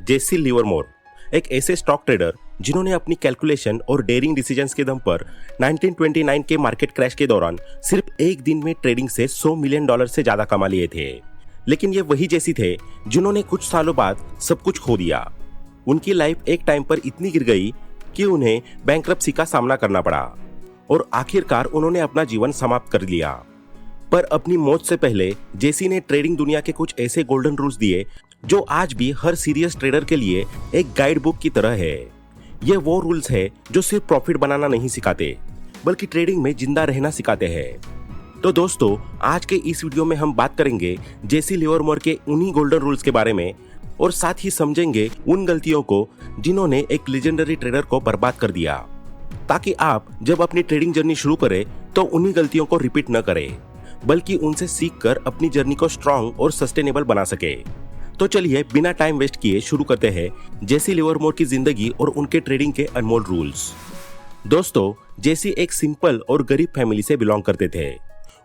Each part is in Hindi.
जेसी लिवरमोर, एक ऐसे स्टॉक ट्रेडर जिन्होंने अपनी कैलकुलेशन और डेयरिंग डिसीजंस के दम पर 1929 के मार्केट क्रैश के दौरान सिर्फ एक दिन में ट्रेडिंग से $100 मिलियन से ज्यादा कमा लिए थे। लेकिन ये वही जेसी थे जिन्होंने कुछ सालों बाद सब कुछ खो दिया। उनकी लाइफ एक टाइम पर इतनी गिर गई कि उन्हें बैंकरप्सी का सामना करना पड़ा और आखिरकार उन्होंने अपना जीवन समाप्त कर लिया। पर अपनी मौत से पहले जेसी ने ट्रेडिंग दुनिया के कुछ ऐसे गोल्डन रूल्स दिए जो आज भी हर सीरियस ट्रेडर के लिए एक गाइड बुक की तरह है। ये वो रूल्स है जो सिर्फ प्रॉफिट बनाना नहीं सिखाते बल्कि ट्रेडिंग में जिंदा रहना सिखाते हैं। तो दोस्तों, आज के इस वीडियो में हम बात करेंगे जेसी लिवरमोर के उन्हीं गोल्डन रूल्स के बारे में और साथ ही समझेंगे उन गलतियों को जिन्होंने एक लेजेंडरी ट्रेडर को बर्बाद कर दिया, ताकि आप जब अपनी ट्रेडिंग जर्नी शुरू करें तो उन्हीं गलतियों को रिपीट न करें बल्कि उनसे सीखकर अपनी जर्नी को स्ट्रॉन्ग और सस्टेनेबल बना सके। तो चलिए बिना टाइम वेस्ट किए शुरू करते हैं जेसी लिवरमोर की जिंदगी और उनके ट्रेडिंग के अनमोल रूल्स। दोस्तों, जेसी एक सिंपल और गरीब फैमिली से बिलोंग करते थे।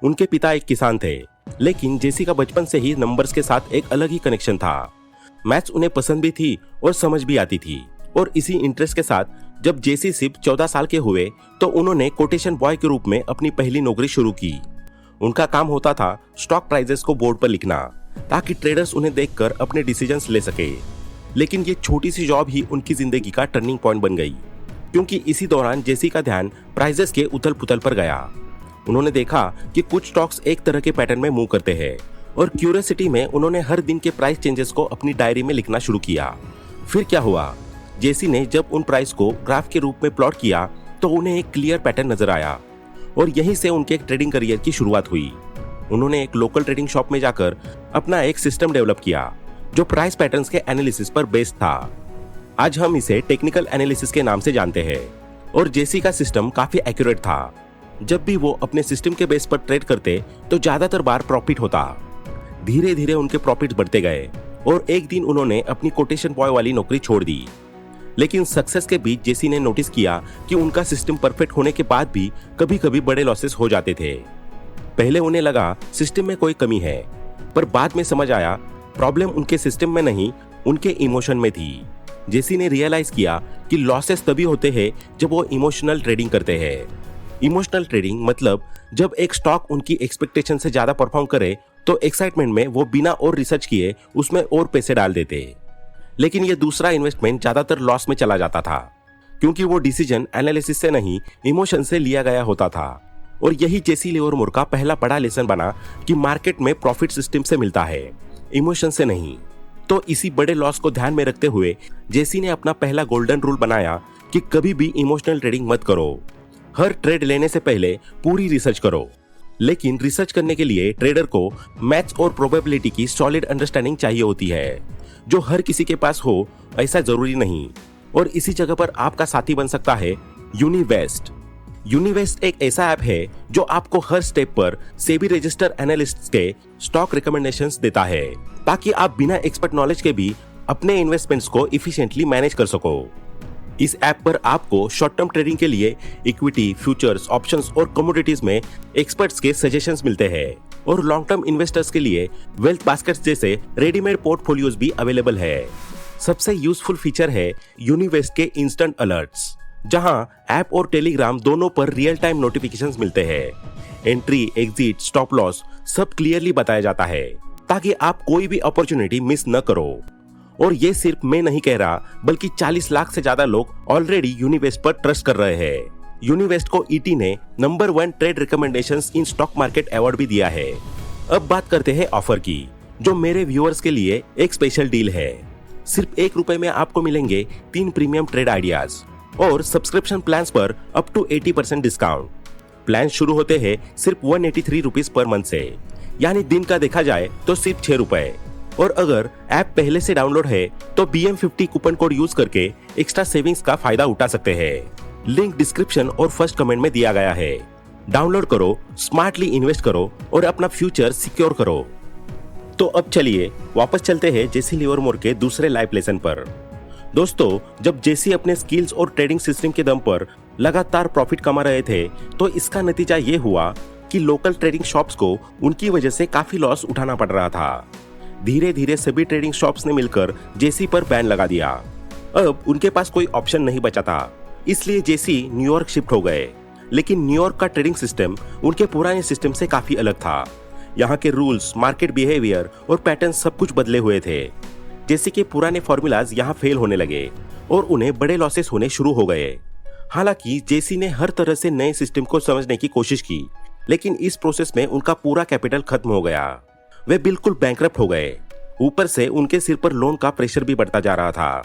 उनके पिता एक किसान थे, लेकिन जेसी का बचपन से ही नंबर्स के साथ एक अलग ही कनेक्शन था। मैथ्स उन्हें पसंद भी थी और समझ भी आती थी, और इसी इंटरेस्ट के साथ जब जेसी सिर्फ 14 साल के हुए तो उन्होंने कोटेशन बॉय के रूप में अपनी पहली नौकरी शुरू की। उनका काम होता था स्टॉक प्राइजेस को बोर्ड पर लिखना, ताकि ट्रेडर्स उन्हें देखकर अपने डिसीजंस ले सके। लेकिन ये छोटी सी जॉब ही उनकी जिंदगी का टर्निंग पॉइंट बन गई, क्योंकि इसी दौरान जेसी का ध्यान प्राइजेस के उथल पुथल पर गया। उन्होंने देखा कि कुछ स्टॉक्स एक तरह के पैटर्न में मूव करते हैं, और क्यूरियोसिटी में उन्होंने हर दिन के प्राइस चेंजेस को अपनी डायरी में लिखना शुरू किया। फिर क्या हुआ, जेसी ने जब उन प्राइस को ग्राफ के रूप में प्लॉट किया तो उन्हें एक क्लियर पैटर्न नजर आया, और यहीं से उनके एक ट्रेडिंग करियर की शुरुआत हुई। उन्होंने एक लोकल ट्रेडिंग शॉप में जाकर अपना एक सिस्टम डेवलप किया जो प्राइस पैटर्न्स के एनालिसिस पर बेस्ड था। आज हम इसे टेक्निकल एनालिसिस के नाम से जानते हैं, और जेसी का सिस्टम काफी एक्यूरेट था। जब भी वो अपने सिस्टम के बेस पर ट्रेड करते तो ज्यादातर बार प्रॉफिट होता। धीरे धीरे उनके प्रॉफिट्स बढ़ते गए और एक दिन उन्होंने अपनी कोटेशन बॉय वाली नौकरी छोड़ दी। लेकिन सक्सेस के बीच जेसी ने नोटिस किया कि उनका सिस्टम परफेक्ट होने के बाद भी कभी कभी बड़े लॉसेस हो जाते थे। पहले उन्हें लगा सिस्टम में कोई कमी है, पर बाद में समझ आया प्रॉब्लम उनके सिस्टम में नहीं, उनके इमोशन में थी। जेसी ने रियलाइज किया कि लॉसेस तभी होते हैं जब वो इमोशनल ट्रेडिंग करते हैं। इमोशनल ट्रेडिंग मतलब जब एक स्टॉक उनकी एक्सपेक्टेशन से ज्यादा परफॉर्म करे तो एक्साइटमेंट में वो बिना और रिसर्च किए उसमें और पैसे डाल देते। लेकिन ये दूसरा इन्वेस्टमेंट ज्यादातर लॉस में चला जाता था, क्योंकि वो डिसीजन एनालिसिस से नहीं इमोशन से लिया गया होता था। और यही जेसी लिवरमोर का पहला बड़ा लेसन बना कि मार्केट में प्रॉफिट सिस्टम से मिलता है, इमोशन से नहीं। तो इसी बड़े लॉस को ध्यान में रखते हुए जेसी ने अपना पहला गोल्डन रूल बनाया कि कभी भी इमोशनल ट्रेडिंग मत करो। हर ट्रेड लेने से पहले पूरी रिसर्च करो। लेकिन रिसर्च करने के लिए ट्रेडर को मैथ्स और प्रोबेबिलिटी की सॉलिड अंडरस्टैंडिंग चाहिए होती है, जो हर किसी के पास हो ऐसा जरूरी नहीं। और इसी जगह पर आपका साथी बन सकता है यूनिवेस्ट। यूनिवेस्ट एक ऐसा ऐप है जो आपको हर स्टेप पर सेबी रजिस्टर एनालिस्ट्स के स्टॉक रिकमेंडेशंस देता है, ताकि आप बिना एक्सपर्ट नॉलेज के भी अपने इन्वेस्टमेंट्स को इफिशिएंटली मैनेज कर सको। इस ऐप पर आपको शॉर्ट टर्म ट्रेडिंग के लिए इक्विटी, फ्यूचर्स, ऑप्शंस और कमोडिटीज में एक्सपर्ट्स के सजेशंस मिलते हैं, और लॉन्ग टर्म इन्वेस्टर्स के लिए वेल्थ बास्केट्स जैसे रेडीमेड पोर्टफोलियोज भी अवेलेबल है। सबसे यूजफुल फीचर है यूनिवेस्ट के इंस्टेंट अलर्ट्स, जहां ऐप और टेलीग्राम दोनों पर रियल टाइम नोटिफिकेशंस मिलते हैं। एंट्री, एग्जिट, स्टॉप लॉस सब क्लियरली बताया जाता है, ताकि आप कोई भी अपॉर्चुनिटी मिस न करो। और ये सिर्फ मैं नहीं कह रहा, बल्कि 40 लाख से ज्यादा लोग ऑलरेडी यूनिवेस्ट पर ट्रस्ट कर रहे हैं। यूनिवेस्ट को ईटी ने number 1 trade recommendations in stock market award भी दिया है। अब बात करते हैं ऑफर की, जो मेरे व्यूअर्स के लिए एक स्पेशल डील है। सिर्फ ₹1 में आपको मिलेंगे 3 प्रीमियम ट्रेड आइडियाज और सब्सक्रिप्शन प्लान्स पर अप टू 80% डिस्काउंट। प्लान शुरू होते हैं सिर्फ ₹183 पर मंथ से, यानी दिन का देखा जाए तो सिर्फ ₹6। और अगर ऐप पहले से डाउनलोड है तो BM50 कूपन कोड यूज करके एक्स्ट्रा सेविंग्स का फायदा उठा सकते हैं। लिंक डिस्क्रिप्शन और फर्स्ट कमेंट में दिया गया है। डाउनलोड करो, स्मार्टली इन्वेस्ट करो और अपना फ्यूचर सिक्योर करो। तो अब चलिए वापस चलते हैं जेसी लिवरमोर के दूसरे लाइफ लेसन पर। दोस्तों, जब जेसी अपने स्किल्स और ट्रेडिंग सिस्टम के दम पर लगातार प्रॉफिट कमा रहे थे तो इसका नतीजा ये हुआ कि लोकल ट्रेडिंग शॉप्स को उनकी वजह से काफी लॉस उठाना पड़ रहा था। धीरे धीरे सभी ट्रेडिंग शॉप्स ने मिलकर जेसी पर बैन लगा दिया। अब उनके पास कोई ऑप्शन नहीं बचा था, इसलिए जेसी न्यूयॉर्क शिफ्ट हो गए। लेकिन न्यूयॉर्क का ट्रेडिंग सिस्टम उनके पुराने सिस्टम से काफी अलग था। यहाँ के रूल्स, मार्केट बिहेवियर और पैटर्न सब कुछ बदले हुए थे। जेसी के पुराने फॉर्मूलाज यहाँ फेल होने लगे और उन्हें बड़े लॉसेस होने शुरू हो गए। हालांकि जेसी ने हर तरह से नए सिस्टम को समझने की कोशिश की, लेकिन इस प्रोसेस में उनका पूरा कैपिटल खत्म हो गया। वे बिल्कुल बैंकरप्ट हो गए। ऊपर से उनके सिर पर लोन का प्रेशर भी बढ़ता जा रहा था।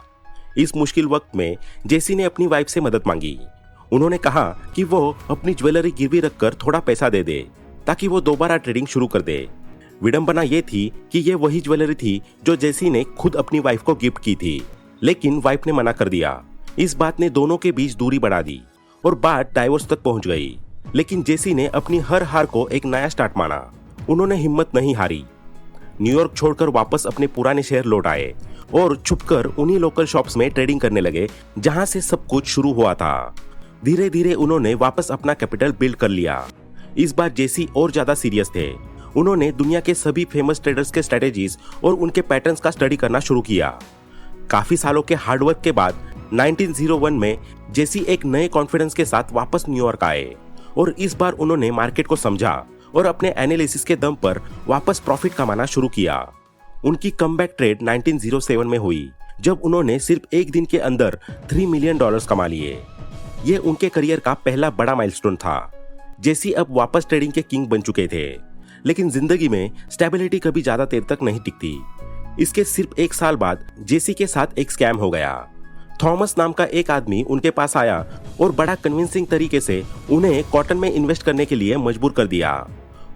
इस मुश्किल वक्त में जेसी ने अपनी वाइफ से मदद मांगी। उन्होंने कहा कि वो अपनी ज्वेलरी गिरवी रखकर थोड़ा पैसा दे दे ताकि वो दोबारा ट्रेडिंग शुरू कर दे। विडंबना ये थी कि ये वही ज्वेलरी थी जो जेसी ने खुद अपनी वाइफ को गिफ्ट की थी, लेकिन वाइफ ने मना कर दिया। इस बात ने दोनों के बीच दूरी बढ़ा दी और बात डाइवोर्स तक पहुंच गई। लेकिन जेसी ने अपनी हर हार को एक नया स्टार्ट माना। उन्होंने हिम्मत नहीं हारी। न्यूयॉर्क छोड़कर वापस अपने पुराने शहर लौट आए और छुपकर उन्हीं लोकल शॉप्स में ट्रेडिंग करने लगे जहां से सब कुछ शुरू हुआ था। धीरे धीरे उन्होंने वापस अपना कैपिटल बिल्ड कर लिया। इस बार जेसी और ज्यादा सीरियस थे। उन्होंने दुनिया के सभी फेमस ट्रेडर्स के स्ट्रेटेजीज और उनके पैटर्न्स का स्टडी करना शुरू किया। काफी सालों के हार्डवर्क के बाद 1901 में जेसी एक नए कॉन्फिडेंस के साथ वापस न्यूयॉर्क आए और इस बार उन्होंने मार्केट को समझा और अपने एनालिसिस के दम पर वापस प्रॉफिट कमाना शुरू किया। उनकी कमबैक ट्रेड 1907 में हुई, जब उन्होंने सिर्फ एक दिन के अंदर $3 मिलियन कमा लिए। ये उनके करियर का पहला बड़ा माइलस्टोन था। जेसी अब वापस ट्रेडिंग के किंग बन चुके थे, लेकिन जिंदगी में स्टेबिलिटी कभी ज्यादा देर तक नहीं टिकती। इसके सिर्फ एक साल बाद जेसी के साथ एक स्कैम हो गया। थॉमस नाम का एक आदमी उनके पास आया और बड़ा कन्विंसिंग तरीके से उन्हें कॉटन में इन्वेस्ट करने के लिए मजबूर कर दिया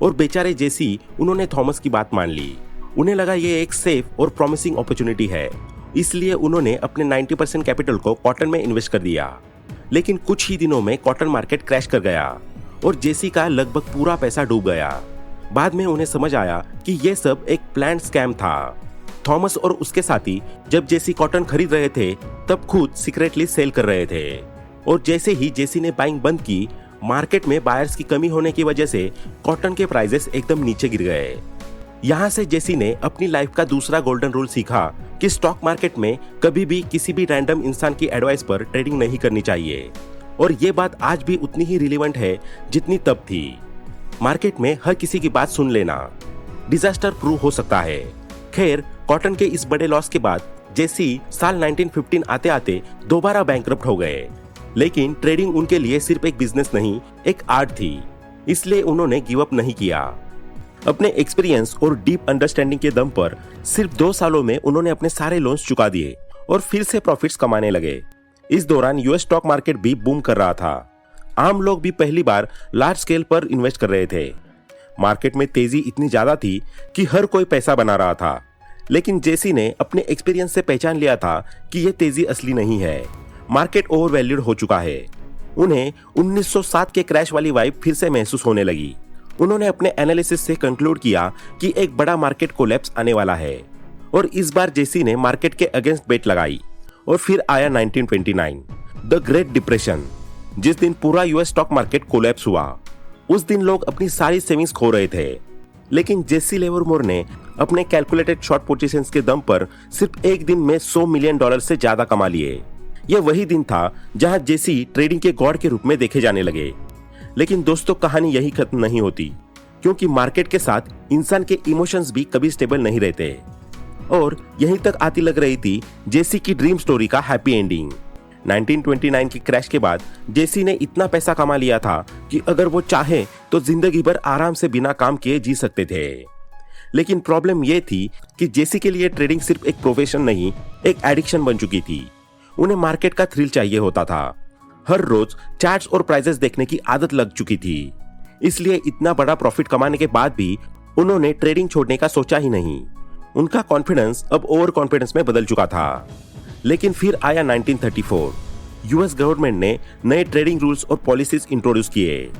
और बेचारे जेसी उन्होंने थॉमस की बात मान ली। उन्हें लगा ये एक सेफ और प्रॉमिसिंग अपॉर्चुनिटी है, इसलिए उन्होंने अपने 90% कैपिटल को कॉटन में इन्वेस्ट कर दिया। लेकिन कुछ ही दिनों में कॉटन मार्केट क्रैश कर गया और जेसी का लगभग पूरा पैसा डूब गया। बाद में उन्हें समझ आया कि यह सब एक प्लान्ड स्कैम था। थॉमस और उसके साथी जब जेसी कॉटन खरीद रहे थे तब खुद सीक्रेटली सेल कर रहे थे और जैसे ही जेसी ने बाइंग बंद की, मार्केट में बायर्स की कमी होने की वजह से कॉटन के प्राइसेस एकदम नीचे गिर गए। यहाँ से जेसी ने अपनी लाइफ का दूसरा गोल्डन रूल सीखा कि स्टॉक मार्केट में कभी भी किसी भी रैंडम इंसान की एडवाइस पर ट्रेडिंग नहीं करनी चाहिए। और ये बात आज भी उतनी ही रिलेवेंट है जितनी तब थी। मार्केट में हर किसी की बात सुन लेना डिजास्टर प्रूव हो सकता है। खैर, कॉटन के इस बड़े लॉस के बाद जेसी साल 1915 आते आते दोबारा बैंकरप्ट हो गए। लेकिन ट्रेडिंग उनके लिए सिर्फ एक बिजनेस नहीं, एक आर्ट थी, इसलिए उन्होंने गिव अप नहीं किया। अपने एक्सपीरियंस और डीप अंडरस्टैंडिंग के दम पर सिर्फ 2 सालों में उन्होंने अपने सारे लोन्स चुका दिए और फिर से प्रॉफिट्स कमाने लगे। इस दौरान यूएस स्टॉक मार्केट भी बूम कर रहा था। आम लोग भी पहली बार लार्ज स्केल पर इन्वेस्ट कर रहे थे। मार्केट में तेजी इतनी ज्यादा थी कि हर कोई पैसा बना रहा था। लेकिन जेसी ने अपने एक्सपीरियंस से पहचान लिया था कि यह तेजी असली नहीं है, मार्केट ओवर वैल्यूड हो चुका है। उन्हें 1907 के क्रैश वाली वाइब फिर से महसूस होने लगी। उन्होंने अपने एनालिसिस से कंक्लूड किया कि एक बड़ा मार्केट कोलैप्स आने वाला है और इस बार जेसी ने मार्केट के अगेंस्ट बेट लगाई। और फिर आया 1929, द ग्रेट डिप्रेशन, जिस दिन पूरा यूएस स्टॉक मार्केट कोलैप्स हुआ। उस दिन लोग अपनी सारी सेविंग्स खो रहे थे, लेकिन जेसी लिवरमोर ने अपने कैलकुलेटेड शॉर्ट पोजीशंस के दम पर सिर्फ एक दिन में $100 मिलियन से ज्यादा कमा लिए। यह वही दिन था जहां जेसी ट्रेडिंग के गॉड के रूप में देखे जाने लगे। लेकिन दोस्तों, कहानी यही खत्म नहीं होती, क्योंकि मार्केट के साथ इंसान के इमोशंस भी कभी स्टेबल नहीं रहते। और यहीं तक आती लग रही थी जेसी की ड्रीम स्टोरी का हैप्पी एंडिंग। 1929 के क्रैश के बाद जेसी ने इतना पैसा कमा लिया था कि अगर वो चाहे तो जिंदगी भर आराम से बिना काम किए जी सकते थे। लेकिन प्रॉब्लम यह थी कि जेसी के लिए ट्रेडिंग सिर्फ एक प्रोफेशन नहीं, एक एडिक्शन बन चुकी थी। उन्हें मार्केट का थ्रिल चाहिए होता था। हर रोज चार्ट्स और प्राइसेस देखने की आदत लग चुकी थी। इसलिए इतना बड़ा प्रॉफिट कमाने के बाद भी उन्होंने ट्रेडिंग छोड़ने का सोचा ही नहीं। उनका कॉन्फिडेंस अब ओवर कॉन्फिडेंस में बदल चुका था। लेकिन फिर आया 1934। यूएस गवर्नमेंट ने नए ट्रेडिंग रूल्स और पॉलिसीज इंट्रोड्यूस किए,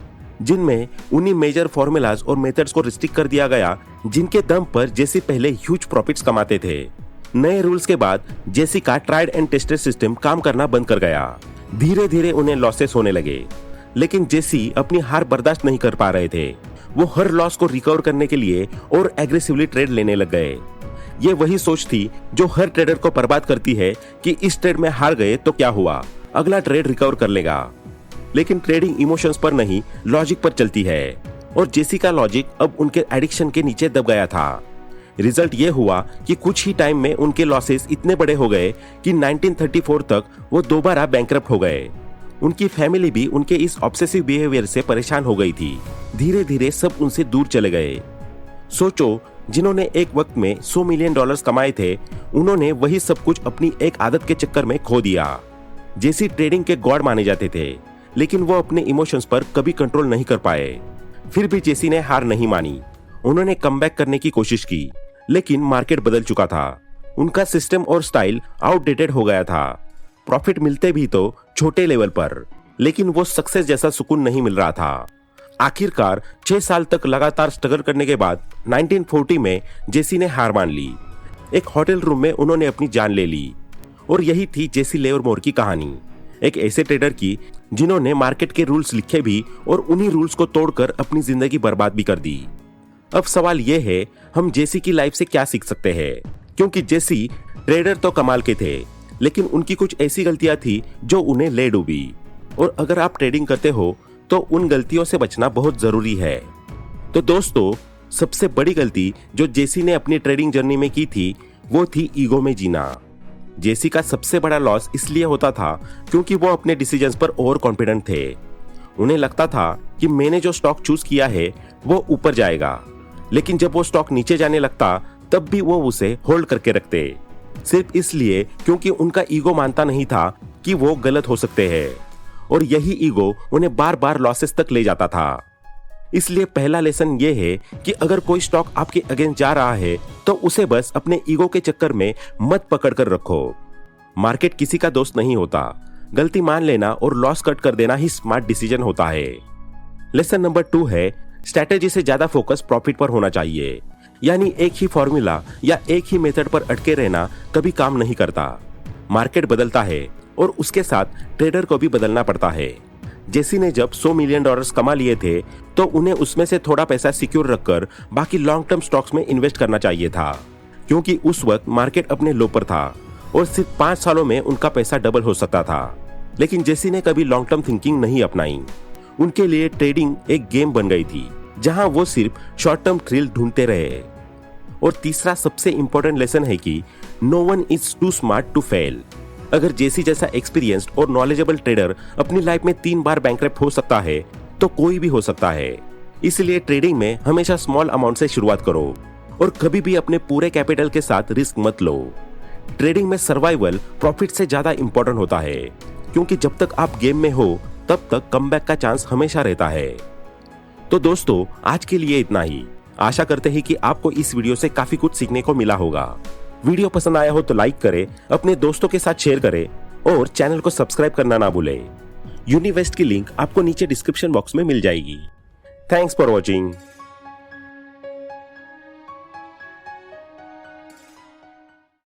जिनमें उन्हीं मेजर फॉर्मूलाज और मेथड्स को रिस्ट्रिक्ट कर दिया गया जिनके दम पर जेसी पहले ह्यूज प्रॉफिट्स कमाते थे। नए रूल्स के बाद जेसी का ट्राइड एंड टेस्टेड सिस्टम काम करना बंद कर गया। धीरे धीरे उन्हें लॉसेस होने लगे, लेकिन जेसी अपनी हार बर्दाश्त नहीं कर पा रहे थे। वो हर लॉस को रिकवर करने के लिए और एग्रेसिवली ट्रेड लेने लग गए। ये वही सोच थी जो हर ट्रेडर को बर्बाद करती है कि इस ट्रेड में हार गए तो क्या हुआ, अगला ट्रेड रिकवर कर लेगा। लेकिन ट्रेडिंग इमोशंस पर नहीं, लॉजिक पर चलती है और जेसी का लॉजिक अब उनके एडिक्शन के नीचे दब गया था। रिजल्ट ये हुआ कि कुछ ही टाइम में उनके लॉसेस इतने बड़े हो गए कि 1934 तक वो दोबारा बैंकरप्ट हो गए। उनकी फैमिली भी उनके इस ऑब्सेसिव बिहेवियर से परेशान हो गई थी। धीरे धीरे सब उनसे दूर चले गए। सोचो, जिन्होंने एक वक्त में $100 मिलियन कमाए थे, उन्होंने वही सब कुछ अपनी एक आदत के चक्कर में खो दिया। जेसी ट्रेडिंग के गॉड माने जाते थे, लेकिन वो अपने इमोशंस पर कभी कंट्रोल नहीं कर पाए। फिर भी जेसी ने हार नहीं मानी। उन्होंने कमबैक करने की कोशिश की, लेकिन मार्केट बदल चुका था। उनका सिस्टम और स्टाइल आउटडेटेड हो गया था। प्रॉफिट मिलते भी तो छोटे लेवल पर, लेकिन वो सक्सेस जैसा सुकून नहीं मिल रहा था। आखिरकार 6 साल तक लगातार स्ट्रगल करने के बाद 1940 में जेसी ने हार मान ली। एक होटल रूम में उन्होंने अपनी जान ले ली। और यही थी जेसी लिवरमोर की कहानी, एक ऐसे ट्रेडर की जिन्होंने मार्केट के रूल्स लिखे भी और उन्हीं रूल्स को तोड़कर अपनी जिंदगी बर्बाद भी कर दी। अब सवाल यह है, हम जेसी की लाइफ से क्या सीख सकते हैं? क्योंकि जेसी ट्रेडर तो कमाल के थे, लेकिन उनकी कुछ ऐसी गलतियां थी जो उन्हें ले डूबी। और अगर आप ट्रेडिंग करते हो तो उन गलतियों से बचना बहुत जरूरी है। तो दोस्तों, सबसे बड़ी गलती जो जेसी ने अपनी ट्रेडिंग जर्नी में की थी वो थी ईगो में जीना। जेसी का सबसे बड़ा लॉस इसलिए होता था क्योंकि वो अपने डिसीजंस पर ओवर कॉन्फिडेंट थे। उन्हें लगता था कि मैंने जो स्टॉक चूज किया है वो ऊपर जाएगा, लेकिन जब वो स्टॉक नीचे जाने लगता तब भी वो उसे होल्ड करके रखते, सिर्फ इसलिए क्योंकि उनका ईगो मानता नहीं था कि वो गलत हो सकते हैं। और यही ईगो उन्हें बार बार लॉसेस तक ले जाता था। इसलिए पहला लेसन ये है कि अगर कोई स्टॉक आपके अगेंस्ट जा रहा है तो उसे बस अपने ईगो के चक्कर में मत पकड़ कर रखो। मार्केट किसी का दोस्त नहीं होता। गलती मान लेना और लॉस कट कर देना ही स्मार्ट डिसीजन होता है। लेसन नंबर 2 है, स्ट्रैटेजी से ज्यादा फोकस प्रॉफिट पर होना चाहिए। यानी एक ही फॉर्मूला या एक ही मेथड पर अटके रहना कभी काम नहीं करता। मार्केट बदलता है और उसके साथ ट्रेडर को भी बदलना पड़ता है। जेसी ने जब $100 मिलियन कमा लिए थे तो उन्हें उसमें से थोड़ा पैसा सिक्योर रखकर बाकी लॉन्ग टर्म स्टॉक्स में इन्वेस्ट करना चाहिए था, क्योंकि उस वक्त मार्केट अपने लो पर था और सिर्फ 5 सालों में उनका पैसा डबल हो सकता था। लेकिन जेसी ने कभी लॉन्ग टर्म थिंकिंग नहीं अपनाई। उनके लिए ट्रेडिंग एक गेम बन गई थी जहां वो सिर्फ शॉर्ट टर्म थ्रिल ढूंढते रहे। और तीसरा सबसे इंपॉर्टेंट लेसन है कि no one is too smart to fail. अगर जेसी जैसा एक्सपीरियंस्ड और नॉलेजेबल ट्रेडर अपनी लाइफ में 3 बार बैंकरप्ट हो सकता है तो कोई भी हो सकता है। इसलिए ट्रेडिंग में हमेशा स्मॉल अमाउंट से शुरुआत करो और कभी भी अपने पूरे कैपिटल के साथ रिस्क मत लो। ट्रेडिंग में सर्वाइवल प्रॉफिट से ज्यादा इंपॉर्टेंट होता है, क्योंकि जब तक आप गेम में हो तब तक कमबैक का चांस हमेशा रहता है। तो दोस्तों, आज के लिए इतना ही। आशा करते हैं कि आपको इस वीडियो से काफी कुछ सीखने को मिला होगा। वीडियो पसंद आया हो तो लाइक करें, अपने दोस्तों के साथ शेयर करें और चैनल को सब्सक्राइब करना ना भूलें। यूनिवेस्ट की लिंक आपको नीचे डिस्क्रिप्शन बॉक्स में मिल जाएगी। Thanks for watching.